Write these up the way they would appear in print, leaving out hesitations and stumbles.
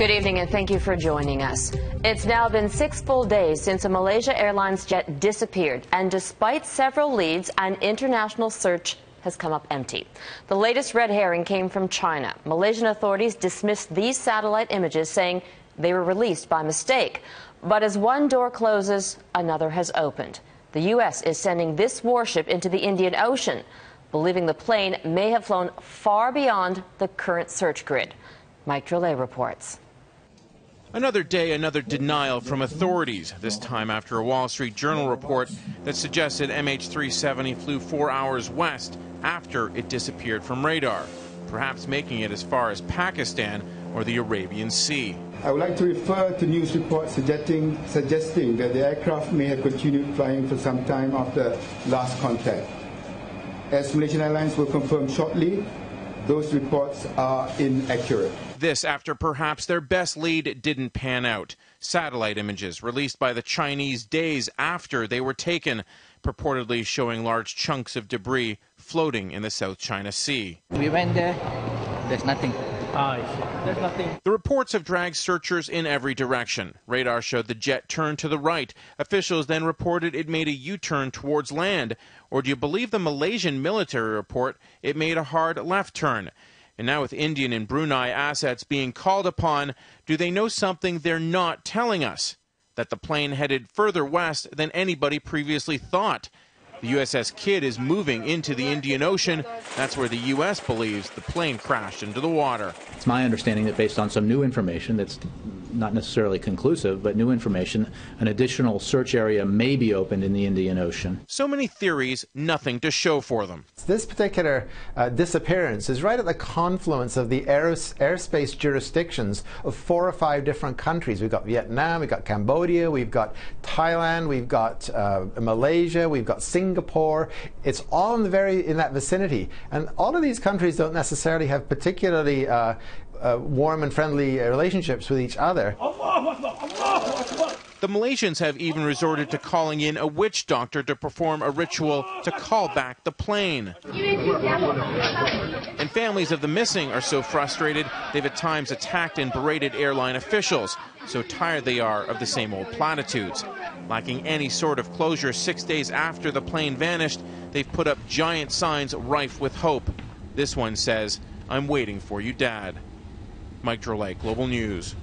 Good evening and thank you for joining us. It's now been 6 full days since a Malaysia Airlines jet disappeared, and despite several leads, an international search has come up empty. The latest red herring came from China. Malaysian authorities dismissed these satellite images, saying they were released by mistake. But as one door closes, another has opened. The U.S. is sending this warship into the Indian Ocean, believing the plane may have flown far beyond the current search grid. Mike Drolet reports. Another day, another denial from authorities, this time after a Wall Street Journal report that suggested MH370 flew 4 hours west after it disappeared from radar, perhaps making it as far as Pakistan or the Arabian Sea. I would like to refer to news reports suggesting that the aircraft may have continued flying for some time after last contact. As Malaysian Airlines will confirm shortly, those reports are inaccurate. This after perhaps their best lead didn't pan out. Satellite images released by the Chinese days after they were taken, purportedly showing large chunks of debris floating in the South China Sea. We went there, there's nothing. There's nothing. The reports have dragged searchers in every direction. Radar showed the jet turned to the right. Officials then reported it made a U-turn towards land. Or do you believe the Malaysian military report, it made a hard left turn? And now with Indian and Brunei assets being called upon, do they know something they're not telling us? That the plane headed further west than anybody previously thought. The USS Kidd is moving into the Indian Ocean. That's where the U.S. believes the plane crashed into the water. It's my understanding that based on some new information that's not necessarily conclusive, but new information, an additional search area may be opened in the Indian Ocean. So many theories, nothing to show for them. This particular disappearance is right at the confluence of the airspace jurisdictions of 4 or 5 different countries. We've got Vietnam, we've got Cambodia, we've got Thailand, we've got Malaysia, we've got Singapore. It's all in that vicinity, and all of these countries don't necessarily have particularly warm and friendly relationships with each other. The Malaysians have even resorted to calling in a witch doctor to perform a ritual to call back the plane. And families of the missing are so frustrated they've at times attacked and berated airline officials, so tired they are of the same old platitudes. Lacking any sort of closure 6 days after the plane vanished, they've put up giant signs rife with hope. This one says, "I'm waiting for you, Dad." Mike Drolet, Global News.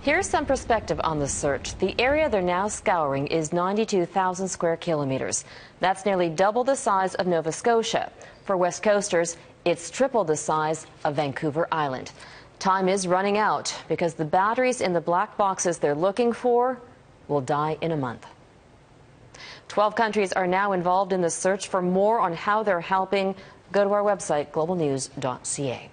Here's some perspective on the search. The area they're now scouring is 92,000 square kilometers. That's nearly double the size of Nova Scotia. For West Coasters, it's triple the size of Vancouver Island. Time is running out because the batteries in the black boxes they're looking for will die in a month. 12 countries are now involved in the search. For more on how they're helping, go to our website, globalnews.ca.